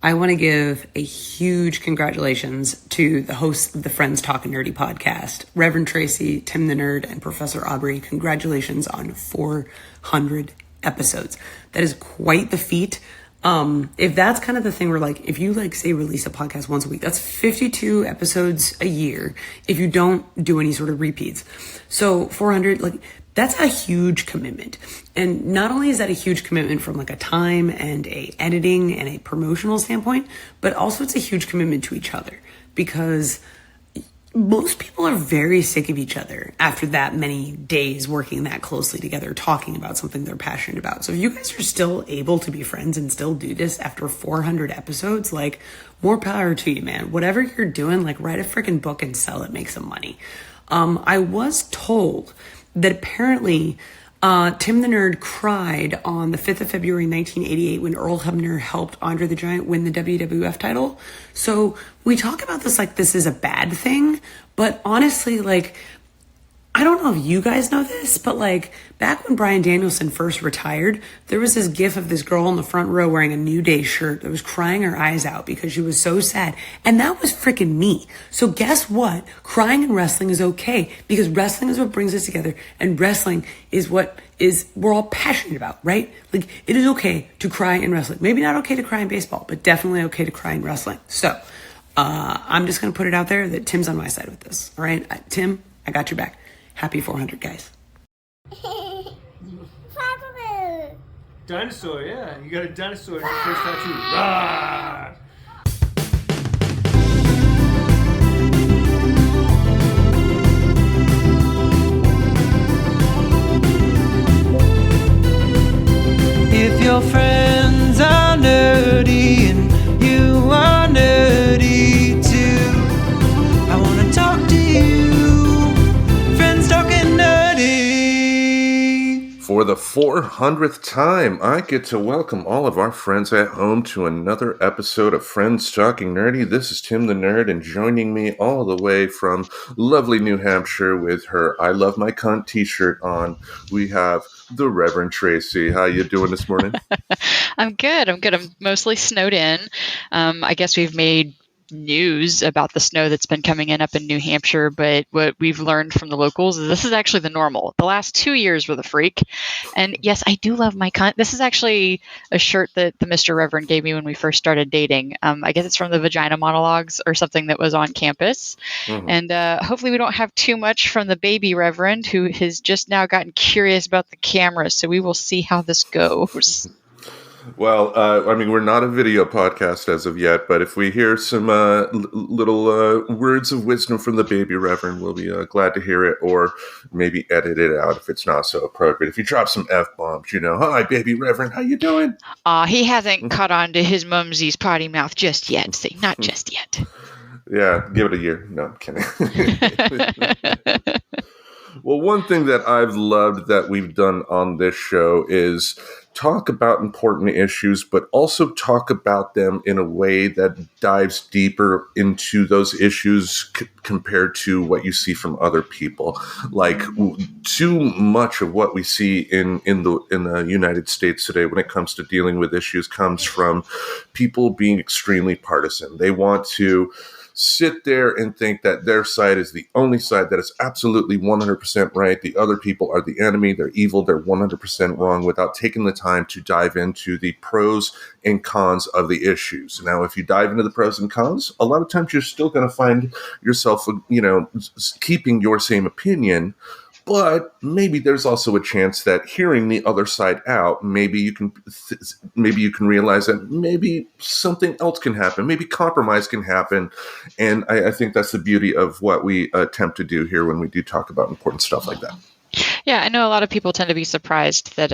I want to give a huge congratulations to the hosts of the Friends Talking Nerdy podcast, Reverend Tracy, Tim the Nerd, and Professor Aubrey. Congratulations on 400 episodes. That is quite the feat. If that's kind of the thing where, like, if you, like, say release a podcast once a week, that's 52 episodes a year if you don't do any sort of repeats. So 400, like, that's a huge commitment. And not only is that a huge commitment from, like, a time and a editing and a promotional standpoint, but also it's a huge commitment to each other, because most people are very sick of each other after that many days working that closely together, talking about something they're passionate about. So if you guys are still able to be friends and still do this after 400 episodes, like, more power to you, man. Whatever you're doing, like, write a freaking book and sell it, make some money. I was told that apparently Tim the Nerd cried on the 5th of February, 1988, when Earl Hebner helped Andre the Giant win the WWF title. So we talk about this like this is a bad thing, but honestly, like, I don't know if you guys know this, but, like, back when Bryan Danielson first retired, there was this gif of this girl in the front row wearing a New Day shirt that was crying her eyes out because she was so sad. And that was freaking me. So guess what? Crying in wrestling is okay, because wrestling is what brings us together, and wrestling is what we're all passionate about, right? Like, it is okay to cry in wrestling. Maybe not okay to cry in baseball, but definitely okay to cry in wrestling. So, I'm just going to put it out there that Tim's on my side with this. All right? Tim, I got your back. Happy 400, guys. Dinosaur, yeah. You got a dinosaur in your first tattoo. Rah! If your friends are nerdy and you are nerdy too, I want to talk to you. Friends Talking Nerdy. For the 400th time, I get to welcome all of our friends at home to another episode of Friends Talking Nerdy. This is Tim the Nerd, and joining me all the way from lovely New Hampshire with her I Love My Cunt t-shirt on, we have the Reverend Tracy. How you doing this morning? I'm good. I'm mostly snowed in. I guess we've made news about the snow that's been coming in up in New Hampshire, but what we've learned from the locals is this is actually the normal. The last 2 years were the freak. And yes, I do love my cunt. This is actually a shirt that the Mr. Reverend gave me when we first started dating. I guess it's from the Vagina Monologues or something that was on campus. Mm-hmm. And hopefully we don't have too much from the baby Reverend, who has just now gotten curious about the camera. So we will see how this goes. Well, I mean, we're not a video podcast as of yet, but if we hear some little words of wisdom from the baby Reverend, we'll be glad to hear it, or maybe edit it out if it's not so appropriate. If you drop some F-bombs, you know, hi, baby Reverend, how you doing? He hasn't caught on to his mumsy's potty mouth just yet. See, not just yet. Yeah, give it a year. No, I'm kidding. Well, one thing that I've loved that we've done on this show is talk about important issues, but also talk about them in a way that dives deeper into those issues compared to what you see from other people. Like, too much of what we see in the United States today when it comes to dealing with issues comes from people being extremely partisan. They want to sit there and think that their side is the only side that is absolutely 100% right. The other people are the enemy. They're evil. They're 100% wrong, without taking the time to dive into the pros and cons of the issues. Now, if you dive into the pros and cons, a lot of times you're still going to find yourself, you know, keeping your same opinion. But maybe there's also a chance that hearing the other side out, maybe you can realize that maybe something else can happen, maybe compromise can happen, and I think that's the beauty of what we attempt to do here when we do talk about important stuff like that. Yeah, I know a lot of people tend to be surprised that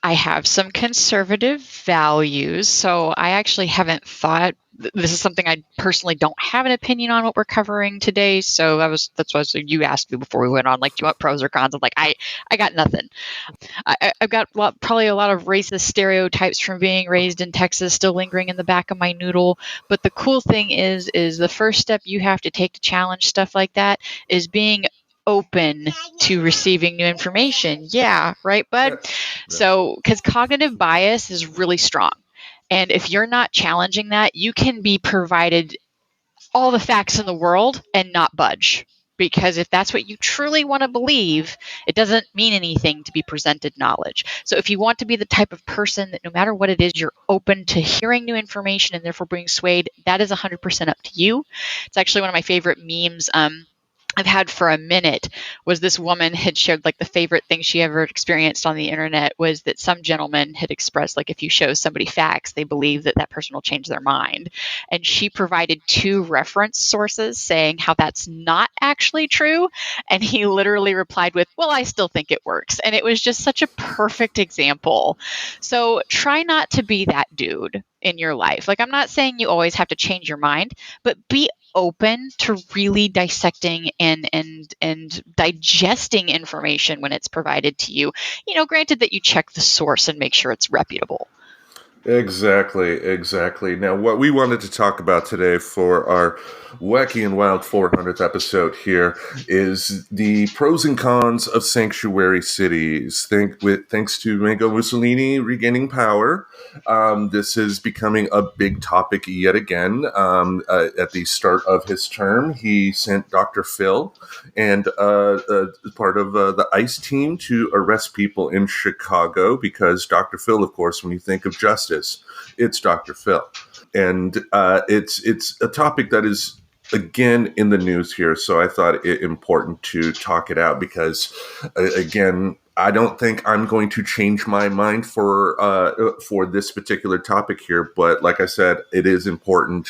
I have some conservative values, so I actually haven't thought. This is something I personally don't have an opinion on what we're covering today. So that's why you asked me before we went on, like, do you want pros or cons? I'm like, I got nothing. I've got probably a lot of racist stereotypes from being raised in Texas still lingering in the back of my noodle. But the cool thing is the first step you have to take to challenge stuff like that is being open to receiving new information. Yeah, right, bud? Yeah. So, because cognitive bias is really strong. And if you're not challenging that, you can be provided all the facts in the world and not budge. Because if that's what you truly want to believe, it doesn't mean anything to be presented knowledge. So if you want to be the type of person that no matter what it is, you're open to hearing new information and therefore being swayed, that is 100% up to you. It's actually one of my favorite memes I've had for a minute was this woman had shared like the favorite thing she ever experienced on the internet was that some gentleman had expressed like if you show somebody facts, they believe that that person will change their mind. And she provided 2 reference sources saying how that's not actually true. And he literally replied with, well, I still think it works. And it was just such a perfect example. So try not to be that dude in your life. Like, I'm not saying you always have to change your mind, but be open to really dissecting and digesting information when it's provided to you. You know, granted that you check the source and make sure it's reputable. Exactly. Now, what we wanted to talk about today for our wacky and wild 400th episode here is the pros and cons of sanctuary cities. Thanks to Mango Mussolini regaining power, this is becoming a big topic yet again. At the start of his term, he sent Dr. Phil and part of the ICE team to arrest people in Chicago because Dr. Phil, of course, when you think of justice, it's Dr. Phil. And it's a topic that is, again, in the news here. So I thought it important to talk it out because, again, I don't think I'm going to change my mind for this particular topic here. But like I said, it is important,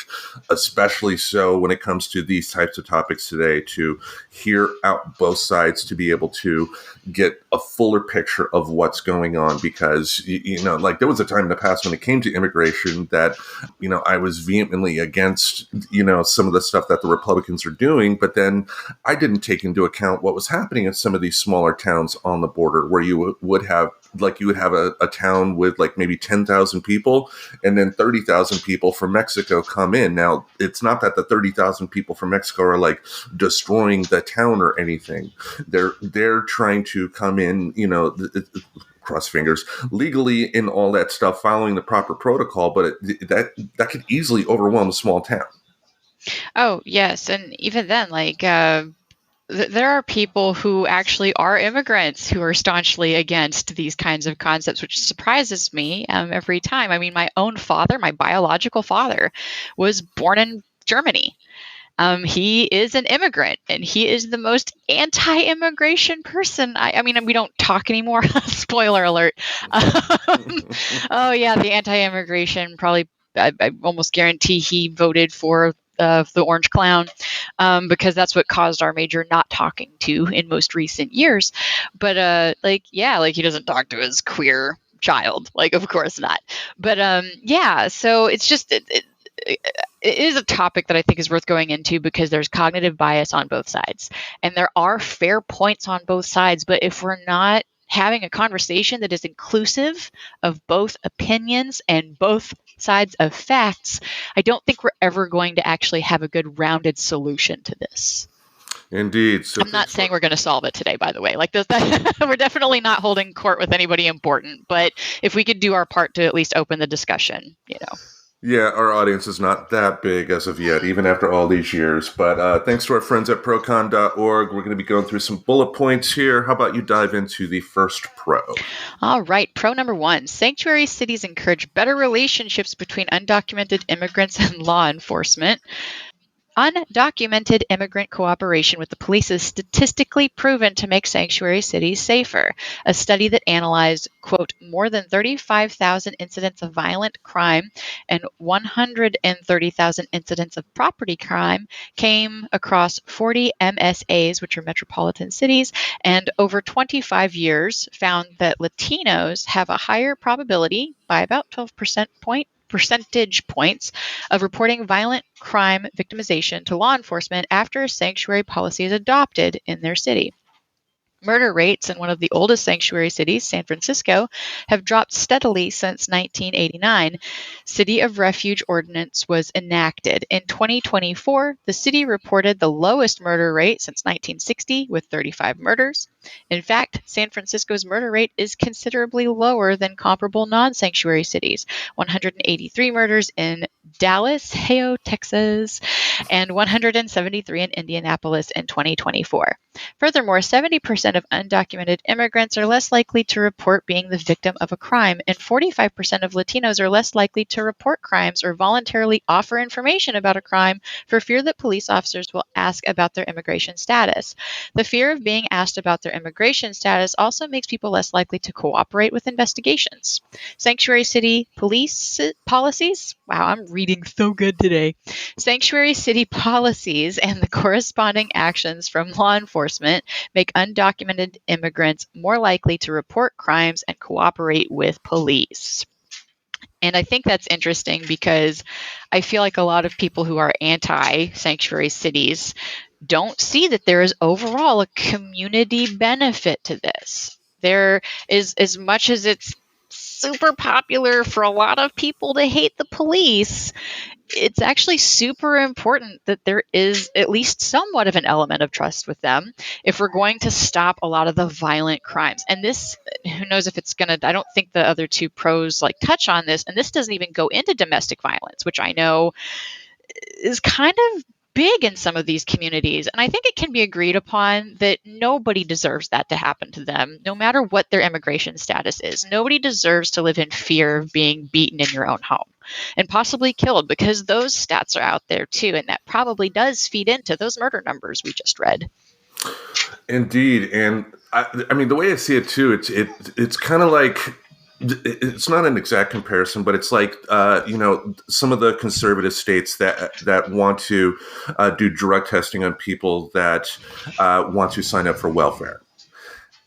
especially so when it comes to these types of topics today, to hear out both sides, to be able to get a fuller picture of what's going on. Because, you know, like there was a time in the past when it came to immigration that, you know, I was vehemently against, you know, some of the stuff that the Republicans are doing. But then I didn't take into account what was happening in some of these smaller towns on the border where you would have a town with like maybe 10,000 people and then 30,000 people from Mexico come in. Now, it's not that the 30,000 people from Mexico are like destroying the town or anything. They're trying to come in, you know, cross fingers, legally and all that stuff, following the proper protocol. But that could easily overwhelm a small town. Oh, yes. And even then, like, there are people who actually are immigrants who are staunchly against these kinds of concepts, which surprises me every time. I mean, my own father, my biological father, was born in Germany. He is an immigrant, and he is the most anti-immigration person. I mean, we don't talk anymore. Spoiler alert. Oh, yeah, the anti-immigration, probably, I almost guarantee he voted for the Orange Clown, because that's what caused our major not talking to in most recent years. But like, yeah, like he doesn't talk to his queer child. Like, of course not. But yeah, so it's just it is a topic that I think is worth going into because there's cognitive bias on both sides, and there are fair points on both sides. But if we're not having a conversation that is inclusive of both opinions and both sides of facts, I don't think we're ever going to actually have a good rounded solution to this. Indeed. So I'm not saying we're going to solve it today, by the way. Like we're definitely not holding court with anybody important, but if we could do our part to at least open the discussion, you know. Yeah, our audience is not that big as of yet, even after all these years. But thanks to our friends at procon.org, we're going to be going through some bullet points here. How about you dive into the first pro? All right. Pro number 1, sanctuary cities encourage better relationships between undocumented immigrants and law enforcement. Undocumented immigrant cooperation with the police is statistically proven to make sanctuary cities safer. A study that analyzed, quote, more than 35,000 incidents of violent crime and 130,000 incidents of property crime came across 40 MSAs, which are metropolitan cities, and over 25 years found that Latinos have a higher probability by about 12 percentage points of reporting violent crime victimization to law enforcement after a sanctuary policy is adopted in their city. Murder rates in one of the oldest sanctuary cities, San Francisco, have dropped steadily since 1989. City of Refuge Ordinance was enacted. In 2024, the city reported the lowest murder rate since 1960 with 35 murders. In fact, San Francisco's murder rate is considerably lower than comparable non-sanctuary cities, 183 murders in Dallas, Texas, and 173 in Indianapolis in 2024. Furthermore, 70% of undocumented immigrants are less likely to report being the victim of a crime, and 45% of Latinos are less likely to report crimes or voluntarily offer information about a crime for fear that police officers will ask about their immigration status. The fear of being asked about their immigration status also makes people less likely to cooperate with investigations. Sanctuary city police policies, wow, I'm reading so good today. Sanctuary city policies and the corresponding actions from law enforcement make undocumented immigrants more likely to report crimes and cooperate with police. And I think that's interesting because I feel like a lot of people who are anti-sanctuary cities don't see that there is overall a community benefit to this. There is, as much as it's super popular for a lot of people to hate the police, it's actually super important that there is at least somewhat of an element of trust with them if we're going to stop a lot of the violent crimes. And this, who knows if it's going to, I don't think the other two pros like touch on this, and this doesn't even go into domestic violence, which I know is kind of big in some of these communities. And I think it can be agreed upon that nobody deserves that to happen to them, no matter what their immigration status is. Nobody deserves to live in fear of being beaten in your own home and possibly killed, because those stats are out there too. And that probably does feed into those murder numbers we just read. Indeed. And I mean, the way I see it too, it's kind of like, it's not an exact comparison, but it's like, some of the conservative states that want to do drug testing on people that want to sign up for welfare.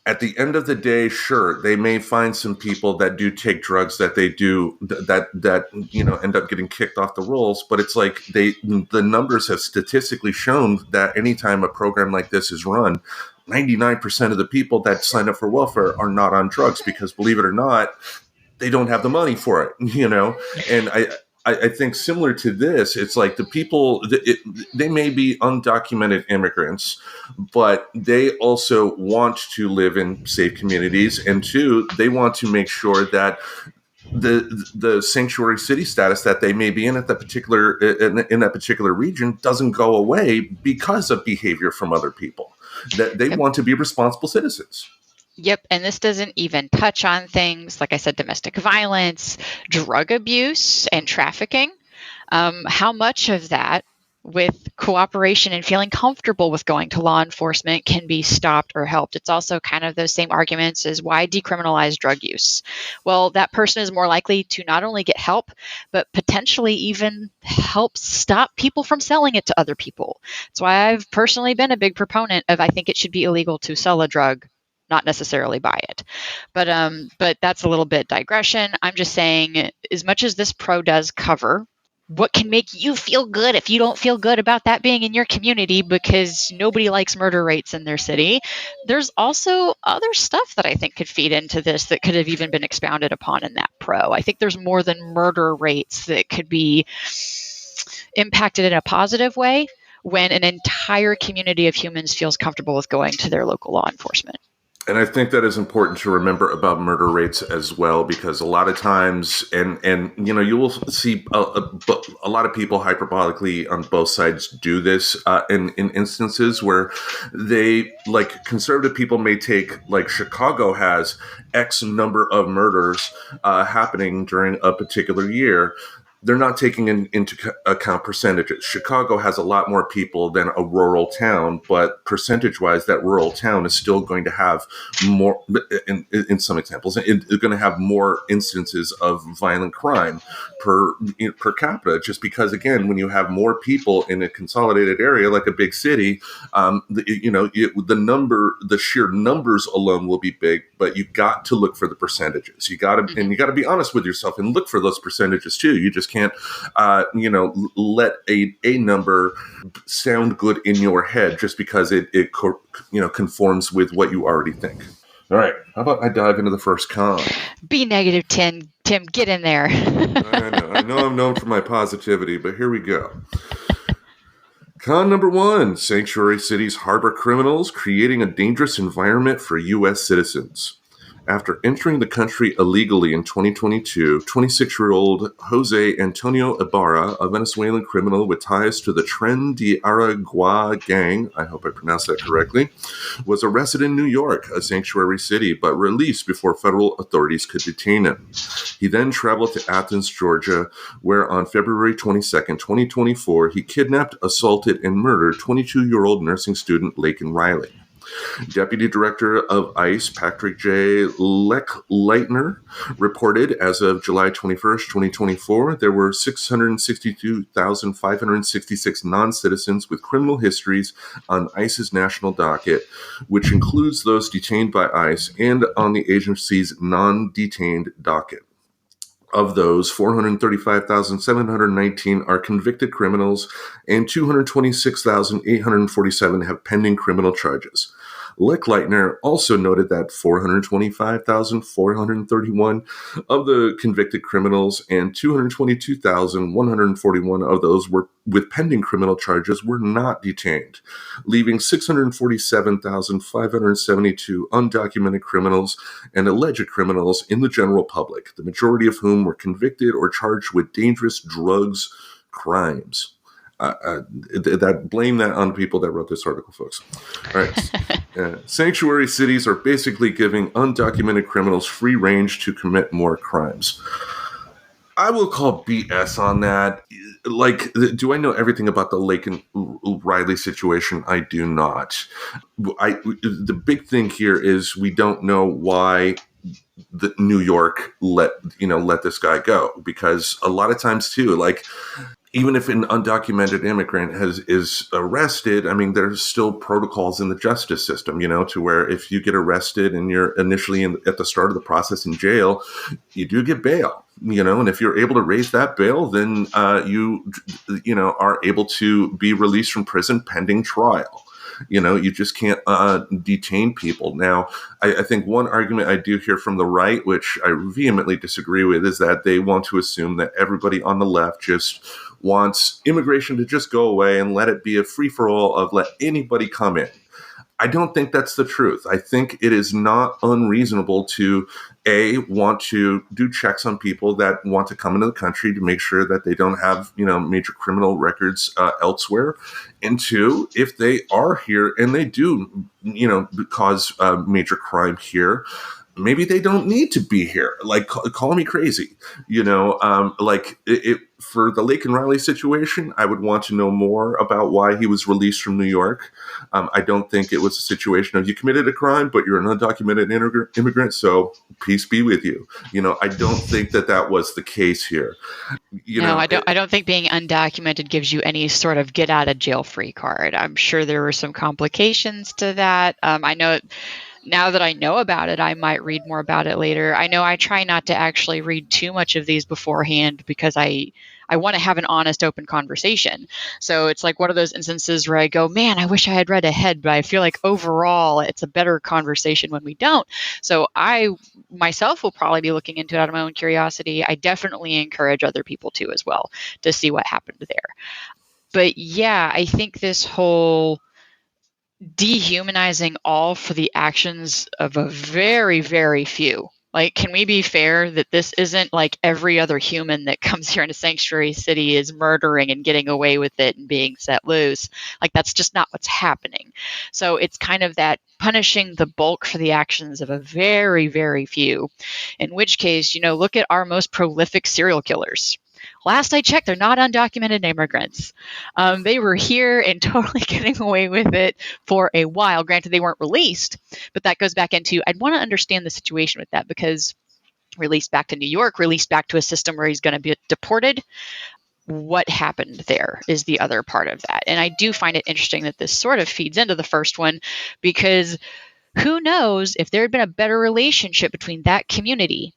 At the end of the day, sure, they may find some people that do take drugs that they do that end up getting kicked off the rolls. But it's like the numbers have statistically shown that anytime a program like this is run, 99% of the people that sign up for welfare are not on drugs because, believe it or not, they don't have the money for it, And I think similar to this, it's like the people, they may be undocumented immigrants, but they also want to live in safe communities. And two, they want to make sure that the sanctuary city status that they may be in at that particular region doesn't go away because of behavior from other people. That they want to be responsible citizens. Yep. And this doesn't even touch on things, like I said, domestic violence, drug abuse, and trafficking. How much of that, with cooperation and feeling comfortable with going to law enforcement, can be stopped or helped? It's also kind of those same arguments as why decriminalize drug use? Well, that person is more likely to not only get help, but potentially even help stop people from selling it to other people. That's why I've personally been a big proponent of, I think it should be illegal to sell a drug, not necessarily buy it. But that's a little bit digression. I'm just saying, as much as this pro does cover what can make you feel good if you don't feel good about that being in your community because nobody likes murder rates in their city, there's also other stuff that I think could feed into this that could have even been expounded upon in that pro. I think there's more than murder rates that could be impacted in a positive way when an entire community of humans feels comfortable with going to their local law enforcement. And I think that is important to remember about murder rates as well, because a lot of times, and you will see a lot of people hyperbolically on both sides do this in instances where they, like conservative people may take, like Chicago has X number of murders happening during a particular year. They're not taking into account percentages. Chicago has a lot more people than a rural town, but percentage-wise, that rural town is still going to have more, in some examples, it's going to have more instances of violent crime per capita, just because, again, when you have more people in a consolidated area like a big city, the sheer numbers alone will be big, but you got to look for the percentages. You got to be honest with yourself and look for those percentages too. You just can't, let a number sound good in your head just because it conforms with what you already think. All right, how about I dive into the first con? Be negative, Tim. Tim, get in there. I know I'm known for my positivity, but here we go. Con number 1, sanctuary cities harbor criminals, creating a dangerous environment for U.S. citizens. After entering the country illegally in 2022, 26-year-old Jose Antonio Ibarra, a Venezuelan criminal with ties to the Tren de Aragua gang, I hope I pronounced that correctly, was arrested in New York, a sanctuary city, but released before federal authorities could detain him. He then traveled to Athens, Georgia, where on February 22, 2024, he kidnapped, assaulted, and murdered 22-year-old nursing student Laken Riley. Deputy Director of ICE Patrick J. Leitner reported as of July 21st, 2024, there were 662,566 non-citizens with criminal histories on ICE's national docket, which includes those detained by ICE, and on the agency's non-detained docket. Of those, 435,719 are convicted criminals, and 226,847 have pending criminal charges. Leitner also noted that 425,431 of the convicted criminals and 222,141 of those were with pending criminal charges were not detained, leaving 647,572 undocumented criminals and alleged criminals in the general public, the majority of whom were convicted or charged with dangerous drugs crimes. Blame that on people that wrote this article, folks. All right. Sanctuary cities are basically giving undocumented criminals free range to commit more crimes. I will call BS on that. Like, do I know everything about the Laken Riley situation? I do not. The big thing here is we don't know why the New York let this guy go, because a lot of times too, like, even if an undocumented immigrant is arrested, I mean, there's still protocols in the justice system, to where if you get arrested and you're initially at the start of the process in jail, you do get bail, and if you're able to raise that bail, then you are able to be released from prison pending trial. You just can't detain people. Now, I think one argument I do hear from the right, which I vehemently disagree with, is that they want to assume that everybody on the left just wants immigration to just go away and let it be a free-for-all of let anybody come in. I don't think that's the truth. I think it is not unreasonable to, want to do checks on people that want to come into the country to make sure that they don't have, major criminal records elsewhere. And 2, if they are here and they do, cause major crime here, maybe they don't need to be here. Like, call me crazy, for the Laken Riley situation, I would want to know more about why he was released from New York. I don't think it was a situation of you committed a crime, but you're an undocumented immigrant, so peace be with you. I don't think that was the case here. I don't think being undocumented gives you any sort of get out of jail free card. I'm sure there were some complications to that. I know. Now that I know about it, I might read more about it later. I know I try not to actually read too much of these beforehand because I want to have an honest, open conversation. So it's like one of those instances where I go, man, I wish I had read ahead, but I feel like overall it's a better conversation when we don't. So I myself will probably be looking into it out of my own curiosity. I definitely encourage other people to as well to see what happened there. But yeah, I think this whole dehumanizing all for the actions of a very, very few. Like, can we be fair that this isn't like every other human that comes here in a sanctuary city is murdering and getting away with it and being set loose? Like, that's just not what's happening. So it's kind of that punishing the bulk for the actions of a very, very few. In which case, look at our most prolific serial killers. Last I checked, they're not undocumented immigrants. They were here and totally getting away with it for a while. Granted, they weren't released, but that goes back into, I'd want to understand the situation with that, because released back to New York, released back to a system where he's going to be deported. What happened there is the other part of that. And I do find it interesting that this sort of feeds into the first one, because who knows if there had been a better relationship between that community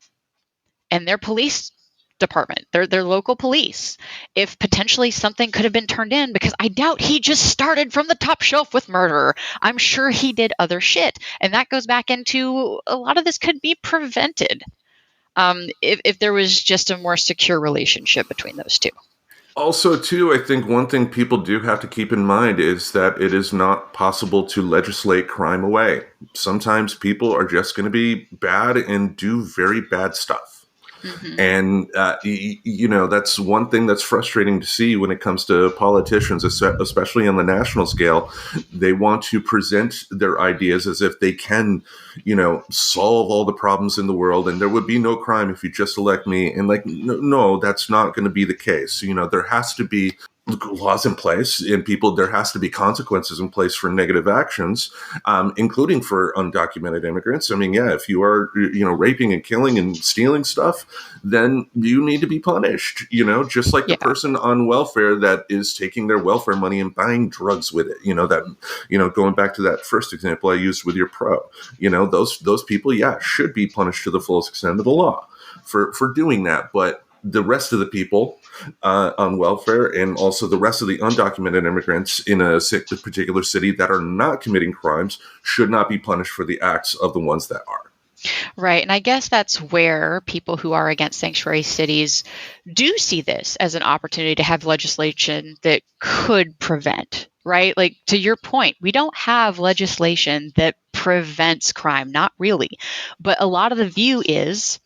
and their police department, their local police, if potentially something could have been turned in, because I doubt he just started from the top shelf with murder. I'm sure he did other shit. And that goes back into a lot of this could be prevented if there was just a more secure relationship between those two. Also, too, I think one thing people do have to keep in mind is that it is not possible to legislate crime away. Sometimes people are just going to be bad and do very bad stuff. Mm-hmm. And, that's one thing that's frustrating to see when it comes to politicians, especially on the national scale. They want to present their ideas as if they can, solve all the problems in the world and there would be no crime if you just elect me. And no, that's not going to be the case. There has to be laws in place and there has to be consequences in place for negative actions, including for undocumented immigrants. I mean, yeah, if you are, raping and killing and stealing stuff, then you need to be punished, just like the person on welfare that is taking their welfare money and buying drugs with it, going back to that first example I used with your pro, those people, should be punished to the fullest extent of the law for doing that. But the rest of the people on welfare and also the rest of the undocumented immigrants in a particular city that are not committing crimes should not be punished for the acts of the ones that are. Right. And I guess that's where people who are against sanctuary cities do see this as an opportunity to have legislation that could prevent, right? Like, to your point, we don't have legislation that prevents crime, not really. But a lot of the view is,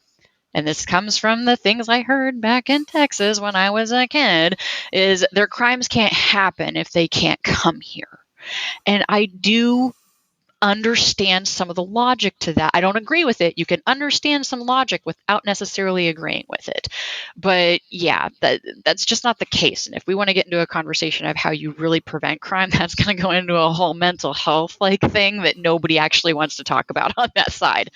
and this comes from the things I heard back in Texas when I was a kid, is their crimes can't happen if they can't come here. And I do understand some of the logic to that. I don't agree with it. You can understand some logic without necessarily agreeing with it. But yeah, that's just not the case. And if we want to get into a conversation of how you really prevent crime, that's going to go into a whole mental health thing that nobody actually wants to talk about on that side.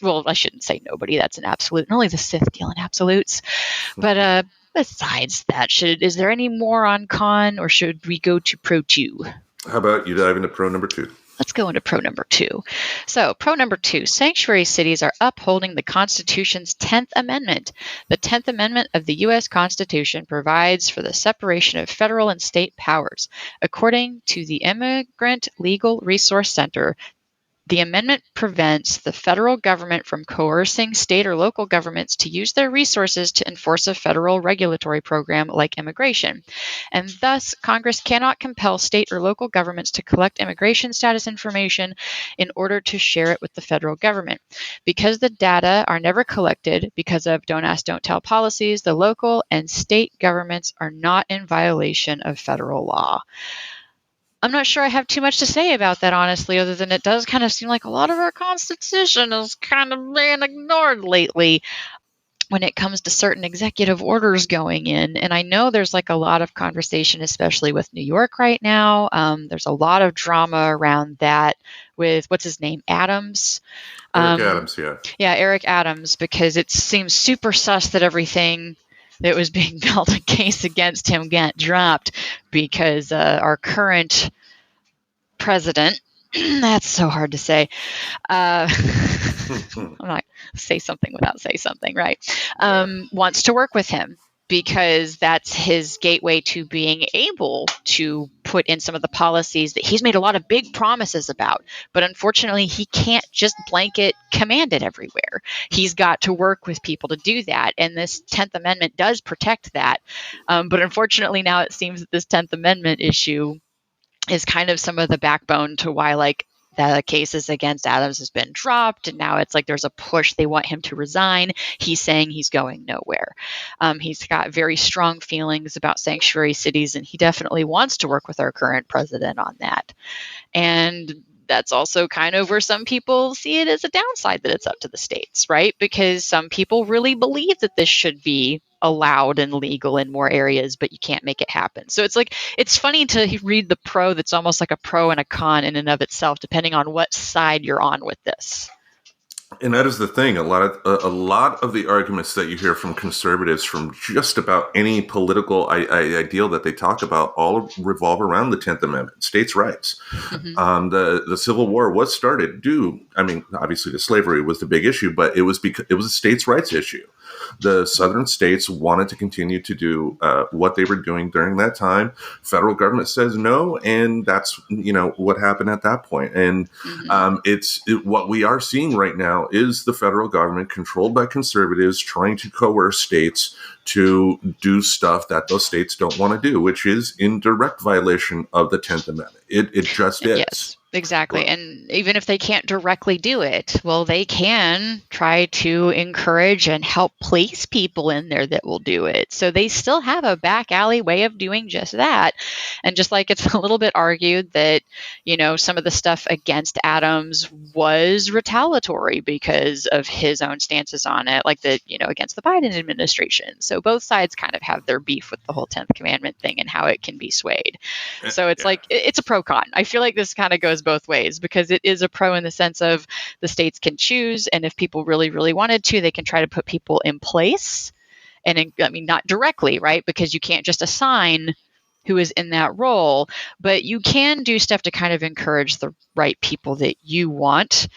Well, I shouldn't say nobody. That's an absolute. And only the Sith deal in absolutes. But besides that, is there any more on con, or should we go to pro 2? How about you dive into pro number 2? Let's go into pro number 2. So pro number 2, sanctuary cities are upholding the Constitution's 10th Amendment. The 10th Amendment of the U.S. Constitution provides for the separation of federal and state powers. According to the Immigrant Legal Resource Center, the amendment prevents the federal government from coercing state or local governments to use their resources to enforce a federal regulatory program like immigration. And thus, Congress cannot compel state or local governments to collect immigration status information in order to share it with the federal government. Because the data are never collected because of don't ask, don't tell policies, the local and state governments are not in violation of federal law. I'm not sure I have too much to say about that, honestly, other than it does kind of seem like a lot of our Constitution is kind of being ignored lately when it comes to certain executive orders going in. And I know there's a lot of conversation, especially with New York right now. There's a lot of drama around that with, what's his name, Adams? Eric Adams, yeah. Yeah, Eric Adams, because it seems super sus that everything that was being built a case against him got dropped because our current president, that's so hard to say. I'm not say something without say something, right? Wants to work with him because that's his gateway to being able to put in some of the policies that he's made a lot of big promises about. But unfortunately, he can't just blanket command it everywhere. He's got to work with people to do that. And this 10th Amendment does protect that. But unfortunately, now it seems that this 10th Amendment issue is kind of some of the backbone to why the cases against Adams has been dropped, and now it's there's a push. They want him to resign. He's saying he's going nowhere. He's got very strong feelings about sanctuary cities, and he definitely wants to work with our current president on that. And that's also kind of where some people see it as a downside that it's up to the states, right? Because some people really believe that this should be allowed and legal in more areas, but you can't make it happen. So it's funny to read the pro that's almost like a pro and a con in and of itself, depending on what side you're on with this. And that is the thing. A lot of the arguments that you hear from conservatives from just about any political ideal that they talk about all revolve around the 10th Amendment, states' rights. Mm-hmm. The Civil War was started obviously the slavery was the big issue, but it was because it was a states' rights issue. The southern states wanted to continue to do what they were doing during that time. Federal government says no, and that's what happened at that point. And what we are seeing right now is the federal government, controlled by conservatives, trying to coerce states to do stuff that those states don't want to do, which is in direct violation of the 10th Amendment. It just is. Yes, exactly. And even if they can't directly do it, well, they can try to encourage and help place people in there that will do it. So they still have a back alley way of doing just that. And just like it's a little bit argued that, some of the stuff against Adams was retaliatory because of his own stances on it, like against the Biden administration. So both sides kind of have their beef with the whole 10th Commandment thing and how it can be swayed. So it's like, it's a pro con. I feel like this kind of goes both ways, because it is a pro in the sense of the states can choose. And if people really, really wanted to, they can try to put people in place. And not directly, right? Because you can't just assign who is in that role, but you can do stuff to kind of encourage the right people that you want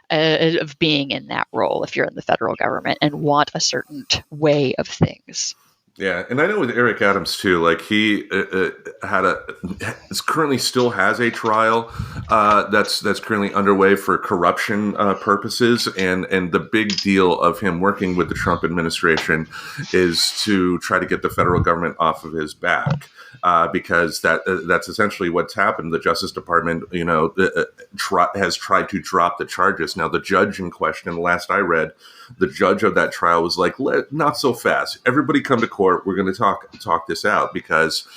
of being in that role if you're in the federal government and want a certain way of things. Yeah, and I know with Eric Adams too, like he currently still has a trial that's currently underway for corruption purposes, and the big deal of him working with the Trump administration is to try to get the federal government off of his back. Because that's essentially what's happened. The Justice Department, has tried to drop the charges. Now, the judge in question, last I read, the judge of that trial was like, not so fast. Everybody come to court. We're going to talk this out, because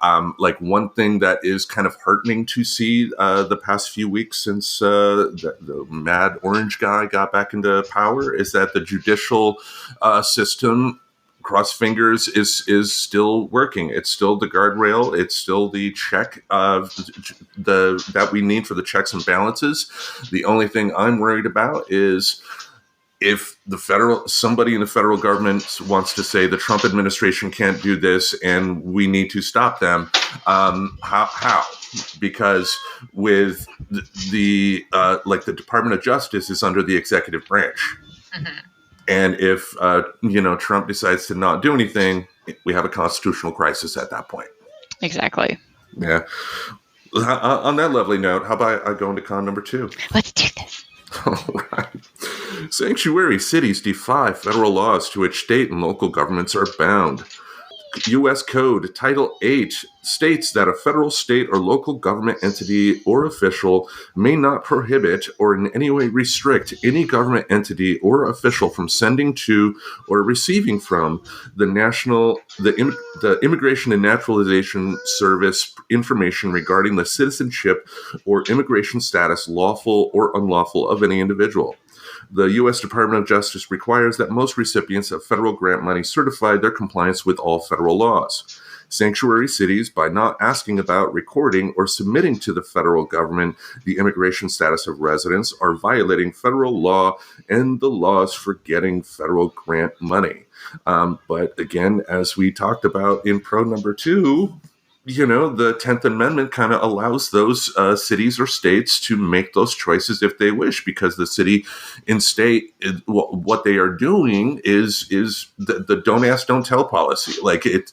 one thing that is kind of heartening to see the past few weeks since the mad orange guy got back into power is that the judicial system, cross fingers, is still working. It's still the guardrail. It's still the check that we need for the checks and balances. The only thing I'm worried about is if somebody in the federal government wants to say the Trump administration can't do this and we need to stop them. How? Because with the Department of Justice is under the executive branch. Mm-hmm. And if, Trump decides to not do anything, we have a constitutional crisis at that point. Exactly. Yeah. On that lovely note, how about I go into con number 2? Let's do this. All right. Sanctuary cities defy federal laws to which state and local governments are bound. U.S. Code Title 8 states that a federal, state, or local government entity or official may not prohibit or in any way restrict any government entity or official from sending to or receiving from the Immigration and Naturalization Service information regarding the citizenship or immigration status, lawful or unlawful, of any individual. The U.S. Department of Justice requires that most recipients of federal grant money certify their compliance with all federal laws. Sanctuary cities, by not asking about, recording, or submitting to the federal government the immigration status of residents, are violating federal law and the laws for getting federal grant money. But again, as we talked about in pro number 2, the 10th Amendment kind of allows those cities or states to make those choices if they wish, because the city and state, what they are doing is the don't ask, don't tell policy. Like it,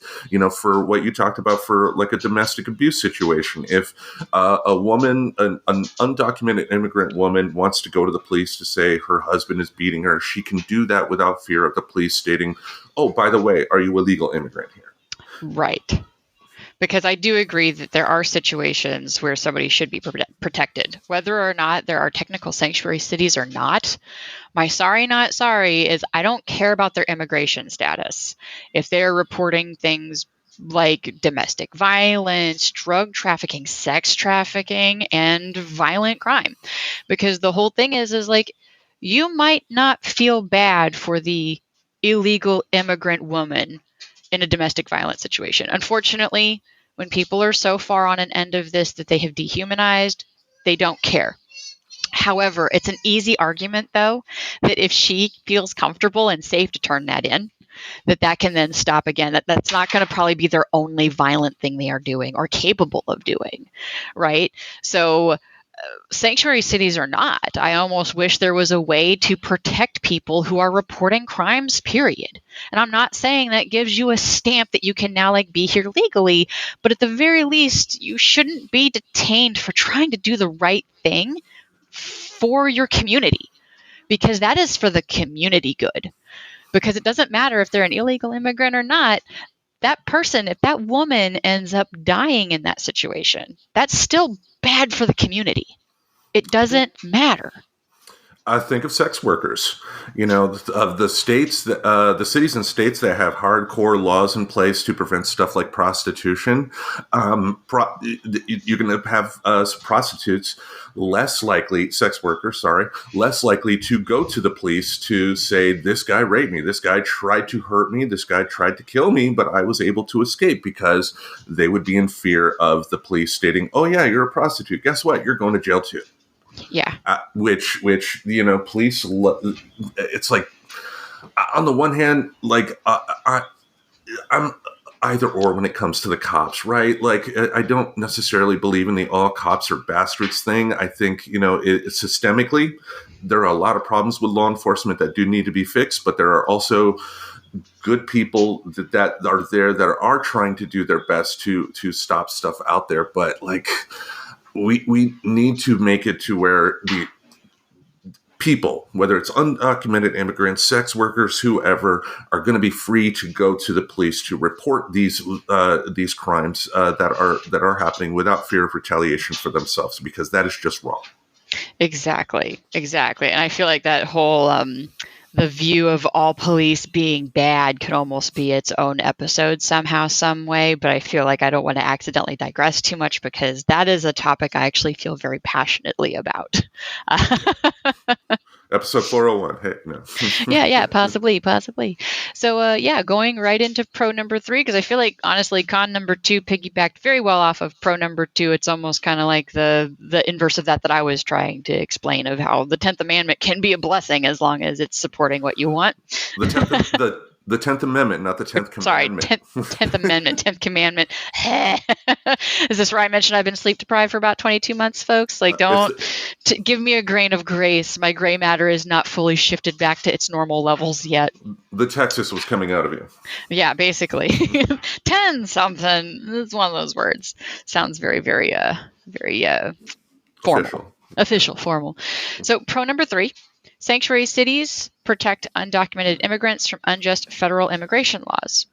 for what you talked about for like a domestic abuse situation, if a woman, an undocumented immigrant woman, wants to go to the police to say her husband is beating her, she can do that without fear of the police stating, "Oh, by the way, are you a legal immigrant here?" Right. Because I do agree that there are situations where somebody should be protected, whether or not there are technical sanctuary cities or not. My sorry, not sorry is I don't care about their immigration status. If they're reporting things like domestic violence, drug trafficking, sex trafficking, and violent crime. Because the whole thing is like, you might not feel bad for the illegal immigrant woman in a domestic violence situation. Unfortunately, when people are so far on an end of this that they have dehumanized, they don't care. However, it's an easy argument, though, that if she feels comfortable and safe to turn that in, that can then stop again. That's not going to probably be their only violent thing they are doing or capable of doing, right? So sanctuary cities or not, I almost wish there was a way to protect people who are reporting crimes, period. And I'm not saying that gives you a stamp that you can now like be here legally, but at the very least, you shouldn't be detained for trying to do the right thing for your community, because that is for the community good. Because it doesn't matter if they're an illegal immigrant or not. That person, if that woman ends up dying in that situation, that's still bad for the community. It doesn't matter. I think of sex workers, of the states, the cities and states that have hardcore laws in place to prevent stuff like prostitution. You're going to have prostitutes sex workers, less likely to go to the police to say, this guy raped me, this guy tried to hurt me, this guy tried to kill me, but I was able to escape, because they would be in fear of the police stating, oh yeah, you're a prostitute. Guess what? You're going to jail too. Yeah. Which police, it's like, on the one hand, like, I'm either or when it comes to the cops, right? Like, I don't necessarily believe in the all cops are bastards thing. I think, systemically, there are a lot of problems with law enforcement that do need to be fixed, but there are also good people that are there that are trying to do their best to stop stuff out there. But like, we need to make it to where the people, whether it's undocumented immigrants, sex workers, whoever, are going to be free to go to the police to report these crimes that are happening without fear of retaliation for themselves, because that is just wrong. Exactly. And I feel like that whole the view of all police being bad could almost be its own episode somehow, some way. But I feel like I don't want to accidentally digress too much, because that is a topic I actually feel very passionately about. Episode 401. Hey, no. yeah, possibly. So, going right into pro number 3, because I feel like, honestly, con number 2 piggybacked very well off of pro number 2. It's almost kind of like the inverse of that I was trying to explain, of how the 10th Amendment can be a blessing as long as it's supporting what you want. The 10th Amendment, not the 10th Commandment. Sorry, 10th Amendment, 10th Commandment. Is this where I mentioned I've been sleep deprived for about 22 months, folks? Like, give me a grain of grace. My gray matter is not fully shifted back to its normal levels yet. The Texas was coming out of you. Yeah, basically. 10 something. It's one of those words. Sounds very, very, formal. Official, formal. So, pro number 3. Sanctuary cities protect undocumented immigrants from unjust federal immigration laws.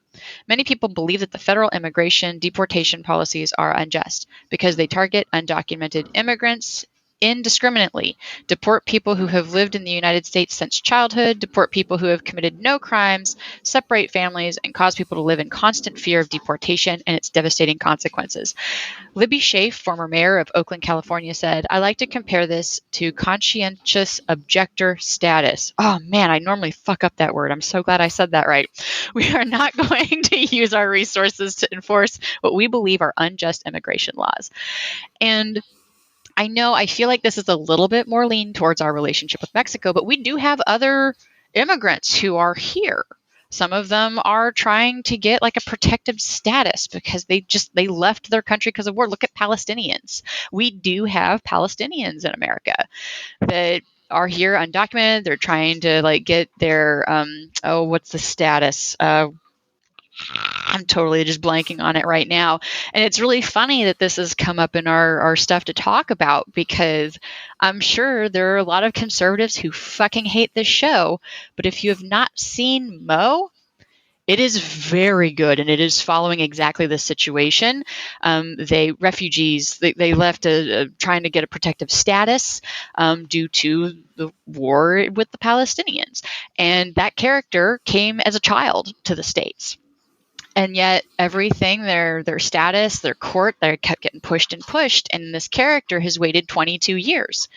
Many people believe that the federal immigration deportation policies are unjust because they target undocumented immigrants indiscriminately, deport people who have lived in the United States since childhood, deport people who have committed no crimes, separate families, and cause people to live in constant fear of deportation and its devastating consequences. Libby Schaaf, former mayor of Oakland, California, said, "I like to compare this to conscientious objector status." Oh man, I normally fuck up that word. I'm so glad I said that right. We are not going to use our resources to enforce what we believe are unjust immigration laws. And I feel like this is a little bit more lean towards our relationship with Mexico, but we do have other immigrants who are here. Some of them are trying to get like a protective status because they left their country because of war. Look at Palestinians. We do have Palestinians in America that are here undocumented. They're trying to like get their, what's the status? I'm totally just blanking on it right now. And it's really funny that this has come up in our stuff to talk about, because I'm sure there are a lot of conservatives who fucking hate this show. But if you have not seen Mo, it is very good, and it is following exactly the situation. They left trying to get a protective status due to the war with the Palestinians. And that character came as a child to the States. And yet everything, their status, their court, they kept getting pushed. And this character has waited 22 years.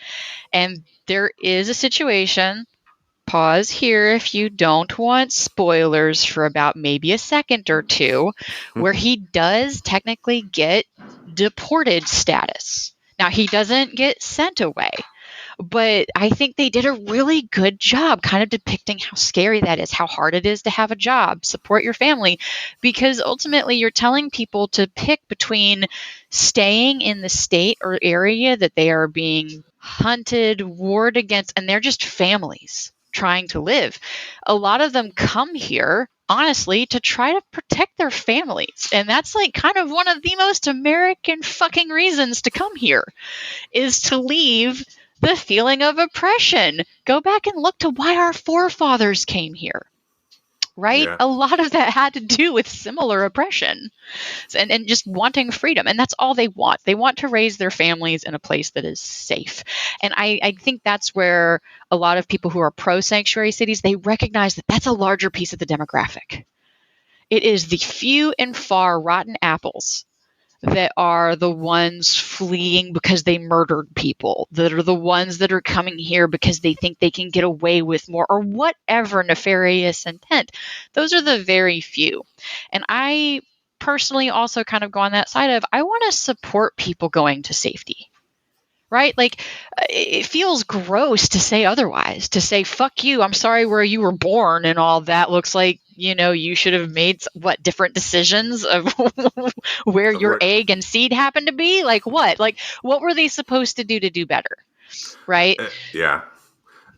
And there is a situation, pause here if you don't want spoilers for about maybe a second or two, where he does technically get deported status. Now, he doesn't get sent away, But I think they did a really good job kind of depicting how scary that is, how hard it is to have a job, support your family, because ultimately you're telling people to pick between staying in the state or area that they are being hunted, warred against, and they're just families trying to live. A lot of them come here honestly to try to protect their families, and that's like kind of one of the most American fucking reasons to come here, is to leave the feeling of oppression. Go back and look to why our forefathers came here, right? Yeah. A lot of that had to do with similar oppression and just wanting freedom. And that's all they want. They want to raise their families in a place that is safe. And I think that's where a lot of people who are pro sanctuary cities, they recognize that that's a larger piece of the demographic. It is the few and far rotten apples that are the ones fleeing because they murdered people, that are the ones that are coming here because they think they can get away with more, or whatever nefarious intent. Those are the very few. And I personally also kind of go on that side of, I want to support people going to safety. Right? Like, it feels gross to say otherwise, to say, fuck you, I'm sorry where you were born and all that. Looks like, you should have made different decisions of where your egg and seed happened to be. Like what? Like, what were they supposed to do better? Right? Yeah.